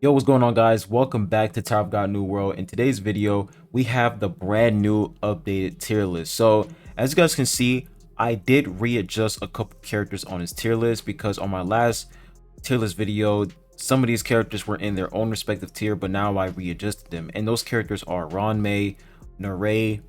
Yo, what's going on, guys? Welcome back to Tower of God New World. In today's video, we have the brand new updated tier list. So as you guys can see, I did readjust a couple characters on his tier list because on my last tier list video, some of these characters were in their own respective tier, but now I readjusted them. And those characters are Ron May, Naray,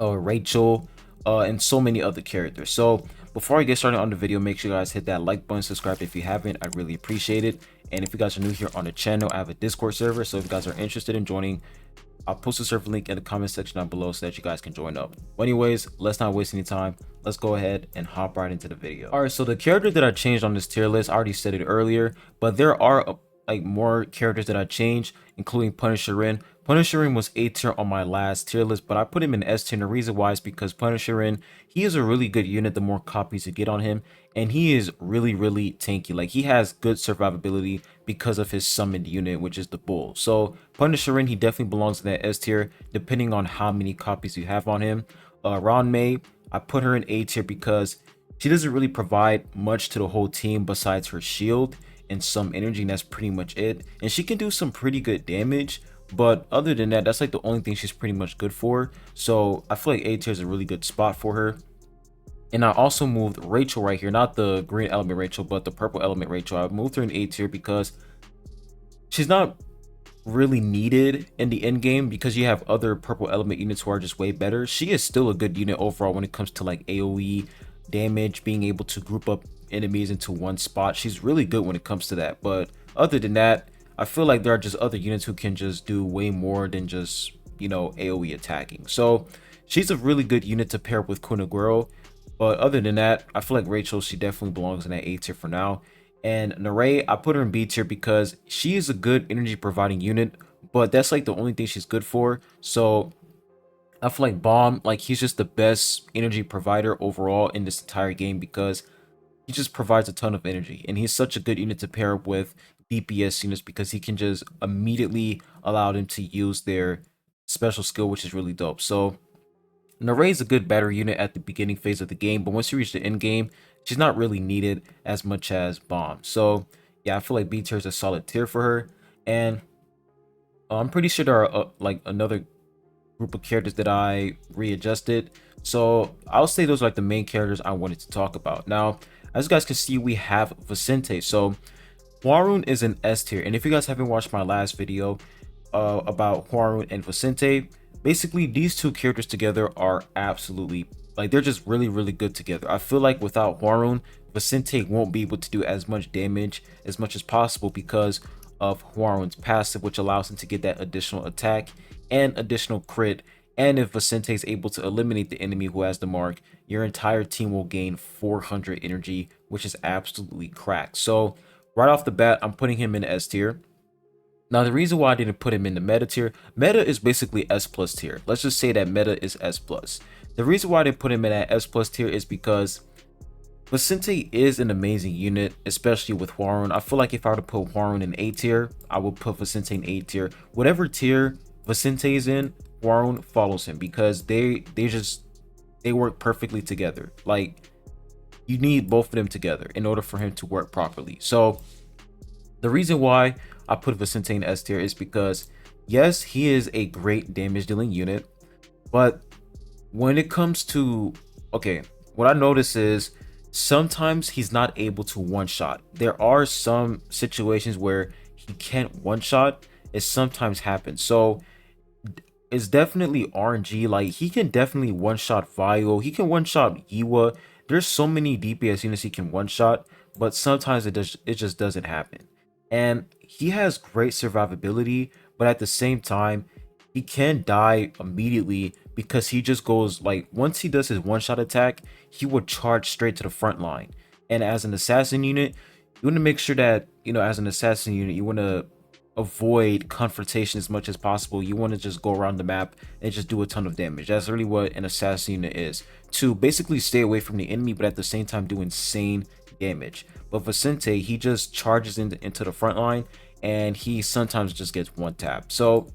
Rachel, and so many other characters. So before I get started on the video, make sure you guys hit that like button, subscribe if you haven't. I really appreciate it. And if you guys are new here on the channel, I have a Discord server. So if you guys are interested in joining, I'll post the server link in the comment section down below so that you guys can join up. But anyways, let's not waste any time. Let's go ahead and hop right into the video. All right, so the character that I changed on this tier list, I already said it earlier, but there are like more characters that I changed, including Punisher. Punisher was A tier on my last tier list, but I put him in S tier. And the reason why is because Punisher, he is a really good unit the more copies you get on him, and he is really tanky. Like, he has good survivability because of his summoned unit, which is the Bull. So Punisher, he definitely belongs in that S tier depending on how many copies you have on him. Ron May, I put her in A tier because she doesn't really provide much to the whole team besides her shield and some energy, and that's pretty much it. And she can do some pretty good damage, but other than that, that's like the only thing she's pretty much good for. So I feel like A tier is a really good spot for her. And I also moved Rachel right here, not the green element Rachel, but the purple element Rachel. I moved her in A tier because she's not really needed in the end game because you have other purple element units who are just way better. She is still a good unit overall when it comes to like AoE damage, being able to group up enemies into one spot. She's really good when it comes to that. But other than that, I feel like there are just other units who can just do way more than just, AoE attacking. So she's a really good unit to pair up with Kun Agüero. But other than that, I feel like Rachel, she definitely belongs in that A tier for now. And Naray, I put her in B tier because she is a good energy providing unit, but that's like the only thing she's good for. So I feel like Bomb, like, he's just the best energy provider overall in this entire game because he just provides a ton of energy, and he's such a good unit to pair up with DPS units because he can just immediately allow them to use their special skill, which is really dope. So Naray is a good battery unit at the beginning phase of the game, but once you reach the end game, she's not really needed as much as Bomb. So yeah, I feel like B tier is a solid tier for her. And I'm pretty sure there are like another group of characters that I readjusted. So I'll say those are like the main characters I wanted to talk about. Now, as you guys can see, we have Vicente. So Hwaryun is an S tier, and if you guys haven't watched my last video about Hwaryun and Vicente, basically these two characters together are absolutely, like, they're just really good together. I feel like without Hwaryun, Vicente won't be able to do as much damage as much as possible because of Hwaryun's passive, which allows him to get that additional attack and additional crit. And if Vicente is able to eliminate the enemy who has the mark, your entire team will gain 400 energy, which is absolutely cracked. So right off the bat, I'm putting him in S tier. Now, the reason why I didn't put him in the meta tier, meta is basically S plus tier. Let's just say that meta is S plus. The reason why I didn't put him in that S plus tier is because Vicente is an amazing unit, especially with Hwaryun. I feel like if I were to put Hwaryun in A tier, I would put Vicente in A tier. Whatever tier Vicente is in, Hwaryun follows him because they work perfectly together. Like, you need both of them together in order for him to work properly. So the reason why I put Vicente in S tier is because, yes, he is a great damage dealing unit, but when it comes to, okay, what I notice is sometimes he's not able to one shot. There are some situations where he can't one shot. It sometimes happens. So it's definitely RNG. Like, he can definitely one shot Vio. He can one shot Iwa. There's so many DPS units he can one shot, but sometimes it just doesn't happen. And he has great survivability, but at the same time, he can die immediately because he just goes, like, once he does his one shot attack, he would charge straight to the front line. And as an assassin unit, you want to make sure that, as an assassin unit, you want to avoid confrontation as much as possible. You want to just go around the map and just do a ton of damage. That's really what an assassin unit is, to basically stay away from the enemy but at the same time do insane damage. But Vicente, he just charges into the front line, and he sometimes just gets one tap. So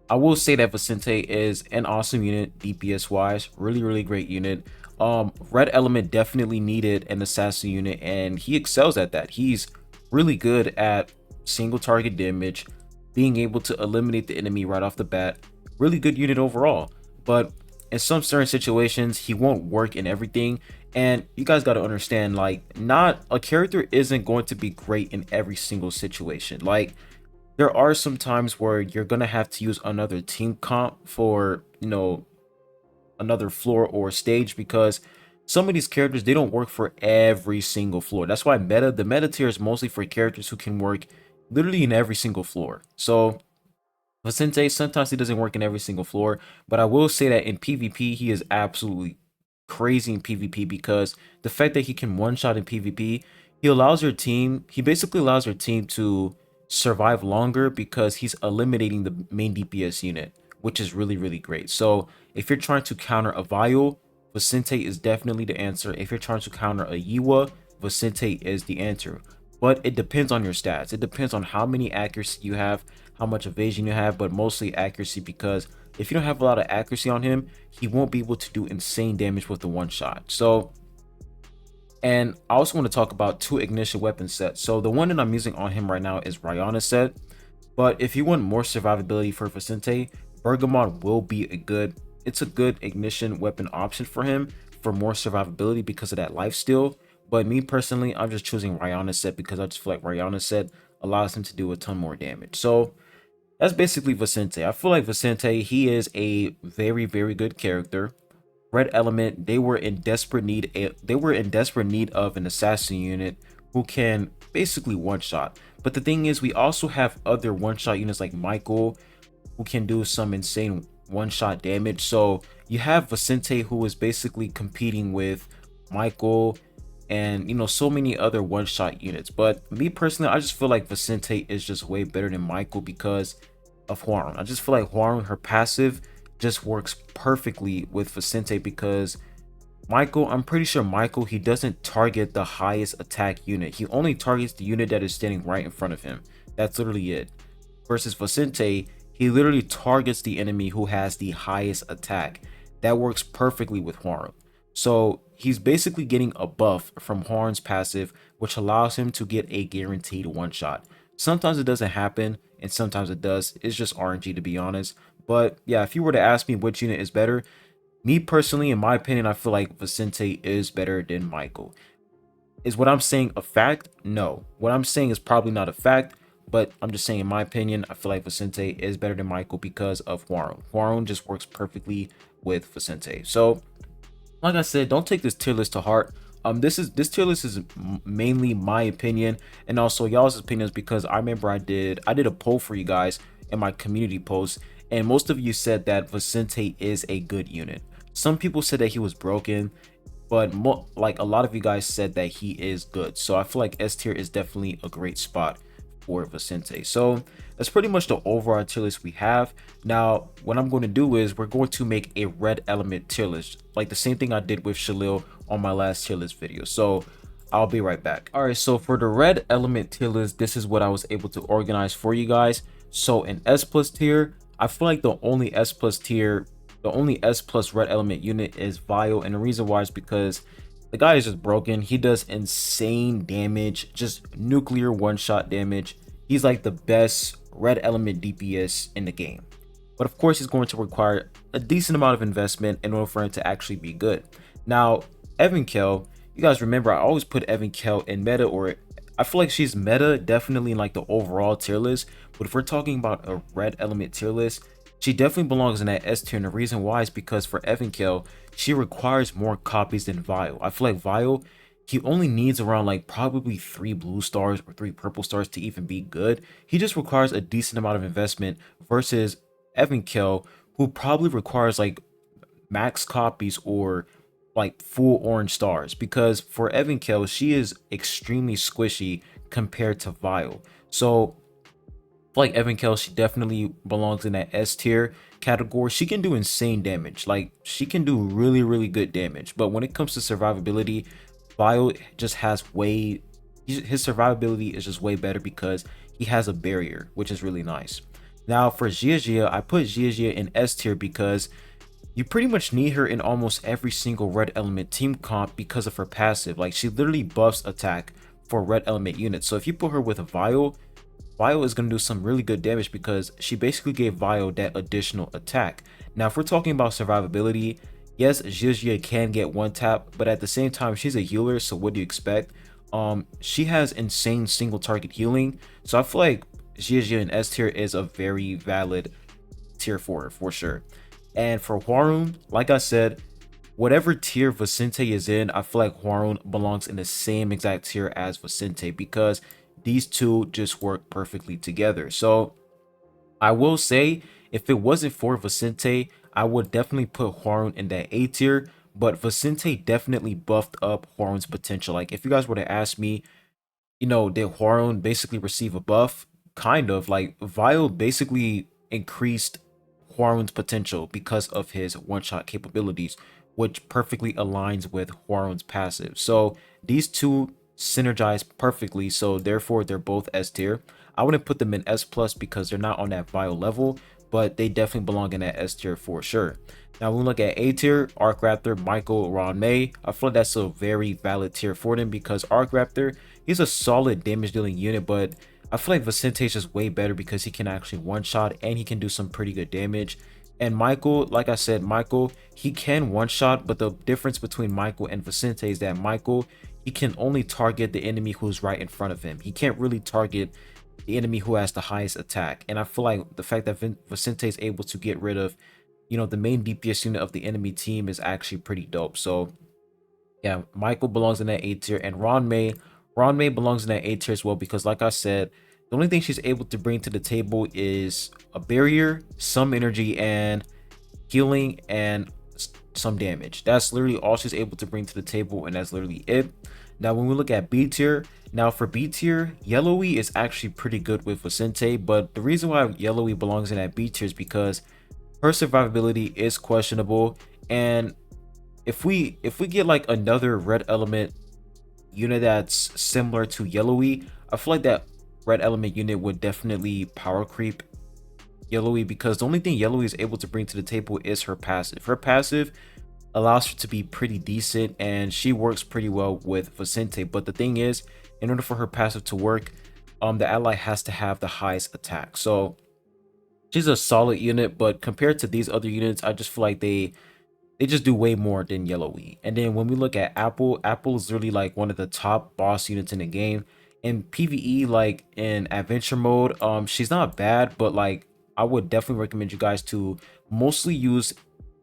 I will say that Vicente is an awesome unit DPS wise. Really great unit. Red element definitely needed an assassin unit, and he excels at that. He's really good at single target damage, being able to eliminate the enemy right off the bat. Really good unit overall. But in some certain situations, he won't work in everything. And you guys got to understand, like, not a character isn't going to be great in every single situation. Like, there are some times where you're gonna have to use another team comp for, another floor or stage, because some of these characters, they don't work for every single floor. That's why the meta tier is mostly for characters who can work literally in every single floor. So Vicente, sometimes he doesn't work in every single floor, but I will say that in PvP, he is absolutely crazy in PvP, because the fact that he can one-shot in PvP, he basically allows your team to survive longer, because he's eliminating the main DPS unit, which is really, really great. So if you're trying to counter a Vile, Vicente is definitely the answer. If you're trying to counter a Yiwa, Vicente is the answer. But it depends on your stats. It depends on how many accuracy you have, how much evasion you have, but mostly accuracy, because if you don't have a lot of accuracy on him, he won't be able to do insane damage with the one shot. So, and I also want to talk about two ignition weapon sets. So the one that I'm using on him right now is Rihanna set, but if you want more survivability for Vicente, Bergamot will be a good ignition weapon option for him for more survivability because of that lifesteal. But me personally, I'm just choosing Rihanna set because I just feel like Rihanna set allows him to do a ton more damage. So that's basically Vicente. I feel like Vicente, he is a very, very good character. Red Element, they were in desperate need of an assassin unit who can basically one shot. But the thing is, we also have other one shot units like Michael, who can do some insane one shot damage. So you have Vicente, who is basically competing with Michael and so many other one shot units. But me personally, I just feel like Vicente is just way better than Michael because of Hwoarang. I just feel like Hwoarang, her passive just works perfectly with Vicente, because Michael, I'm pretty sure Michael, he doesn't target the highest attack unit. He only targets the unit that is standing right in front of him. That's literally it. Versus Vicente, he literally targets the enemy who has the highest attack. That works perfectly with Hwoarang. So he's basically getting a buff from Hwoarang's passive, which allows him to get a guaranteed one shot. Sometimes it doesn't happen, and sometimes it does. It's just RNG, to be honest. But yeah, if you were to ask me which unit is better, me personally, in my opinion, I feel like Vicente is better than Michael. Is what I'm saying a fact? No. What I'm saying is probably not a fact, but I'm just saying, in my opinion, I feel like Vicente is better than Michael because of Hwoarang. Hwoarang just works perfectly with Vicente. So, like I said, don't take this tier list to heart. This tier list is mainly my opinion and also y'all's opinions, because I remember I did a poll for you guys in my community post, and most of you said that Vicente is a good unit. Some people said that he was broken, but like a lot of you guys said that he is good. So I feel like S tier is definitely a great spot for Vicente. So that's pretty much the overall tier list we have. Now, what I'm going to do is we're going to make a red element tier list, like the same thing I did with Shalil on my last tier list video. So I'll be right back. All right, so for the red element tier list, this is what I was able to organize for you guys. So in S plus tier, I feel like the only S plus red element unit is Vile, and the reason why is because the guy is just broken. He does insane damage, just nuclear one-shot damage. He's like the best red element DPS in the game. But of course, he's going to require a decent amount of investment in order for him to actually be good. Now, Evankhell, you guys remember I always put Evankhell in meta, or I feel like she's meta definitely in like the overall tier list. But if we're talking about a red element tier list, she definitely belongs in that S tier, and the reason why is because for Evankhell, she requires more copies than Vile. I feel like Vile, he only needs around like probably 3 blue stars or 3 purple stars to even be good. He just requires a decent amount of investment versus Evankhell, who probably requires like max copies or like full orange stars, because for Evankhell, she is extremely squishy compared to Vile. So like Evankhell, she definitely belongs in that S tier category. She can do insane damage. Like, she can do really, really good damage. But when it comes to survivability, Vile just has his survivability is just way better because he has a barrier, which is really nice. Now for Xia, I put Xia in S tier because you pretty much need her in almost every single red element team comp because of her passive. Like, she literally buffs attack for red element units. So if you put her with a Vile, Vio is going to do some really good damage because she basically gave Vio that additional attack. Now, if we're talking about survivability, yes, Zhizhie can get one tap, but at the same time, she's a healer, so what do you expect? She has insane single target healing, so I feel like Zhizhie in S tier is a very valid tier for sure. And for Hwaryun, like I said, whatever tier Vicente is in, I feel like Hwaryun belongs in the same exact tier as Vicente because these two just work perfectly together. So I will say, if it wasn't for Vicente, I would definitely put Hwaryun in that A tier, but Vicente definitely buffed up Hwaryun's potential. Like, if you guys were to ask me, did Hwaryun basically receive a buff? Kind of. Like, Vile basically increased Hwaryun's potential because of his one-shot capabilities, which perfectly aligns with Hwaryun's passive. So these two synergize perfectly, so therefore they're both S tier. I wouldn't put them in S plus because they're not on that Vile level, but they definitely belong in that S tier for sure. Now when we look at A tier, Arc Raptor, Michael, Ron May, I feel like that's a very valid tier for them because Arc Raptor, he's a solid damage dealing unit, but I feel like Vicente is just way better because he can actually one-shot and he can do some pretty good damage. And Michael, like I said, Michael, he can one-shot, but the difference between Michael and Vicente is that Michael, he can only target the enemy who's right in front of him. He can't really target the enemy who has the highest attack. And I feel like the fact that Vicente is able to get rid of, the main DPS unit of the enemy team is actually pretty dope. So yeah, Michael belongs in that A tier, and Ron May belongs in that A tier as well because, like I said, the only thing she's able to bring to the table is a barrier, some energy, and healing, and some damage. That's literally all she's able to bring to the table, and that's literally it. Now, when we look at B tier, now for B tier, Yellowy is actually pretty good with Vicente, but the reason why Yellowy belongs in that B tier is because her survivability is questionable, and if we get like another red element unit that's similar to Yellowy, I feel like that red element unit would definitely power creep Yellowy because the only thing Yellowy is able to bring to the table is her passive. Her passive allows her to be pretty decent and she works pretty well with Vicente, but the thing is, in order for her passive to work, the ally has to have the highest attack. So she's a solid unit, but compared to these other units, I just feel like they just do way more than Yellowy. And then when we look at Apple, Apple is really like one of the top boss units in the game. In PvE, like in adventure mode, she's not bad, but like I would definitely recommend you guys to mostly use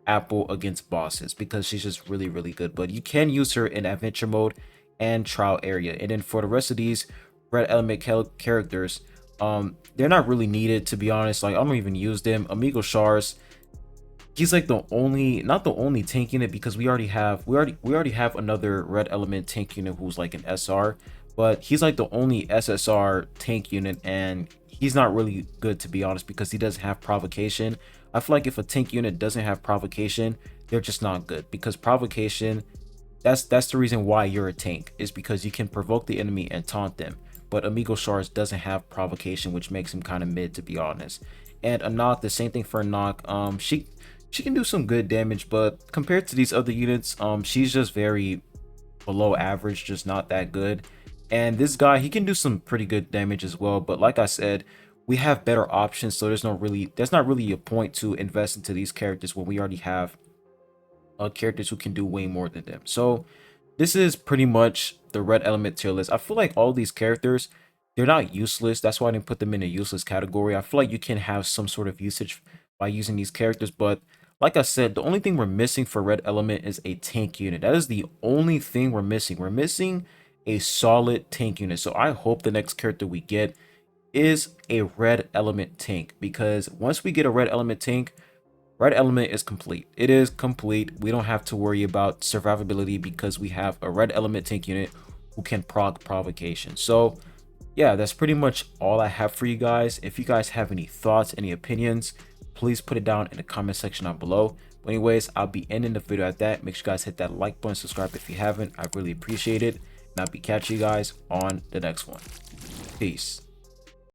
Apple against bosses because she's just really, really good. But you can use her in adventure mode and trial area. And then for the rest of these red element characters, they're not really needed, to be honest. Like, I don't even use them. Amigo Shars, he's like the only, not the only tank unit because we already have another red element tank unit who's like an SR, but he's like the only SSR tank unit, and he's not really good, to be honest, because he doesn't have provocation. I feel like if a tank unit doesn't have provocation, they're just not good, because provocation, that's the reason why you're a tank, is because you can provoke the enemy and taunt them. But Amigo Shars doesn't have provocation, which makes him kind of mid, to be honest. And Anok, the same thing for Anok. She can do some good damage, but compared to these other units, she's just very below average, just not that good. And this guy, he can do some pretty good damage as well, but like I said, we have better options, so there's not really a point to invest into these characters when we already have characters who can do way more than them. So this is pretty much the red element tier list. I feel like all these characters, they're not useless. That's why I didn't put them in a useless category. I feel like you can have some sort of usage by using these characters, but like I said, the only thing we're missing for red element is a tank unit. That is the only thing we're missing. We're missing a solid tank unit. So I hope the next character we get is a red element tank, because once we get a red element tank, red element is complete. It is complete. We don't have to worry about survivability because we have a red element tank unit who can proc provocation. So yeah, that's pretty much all I have for you guys. If you guys have any thoughts, any opinions, please put it down in the comment section down below. But anyways, I'll be ending the video at that. Make sure you guys hit that like button, subscribe if you haven't. I really appreciate it. And I'll be catching you guys on the next one. Peace.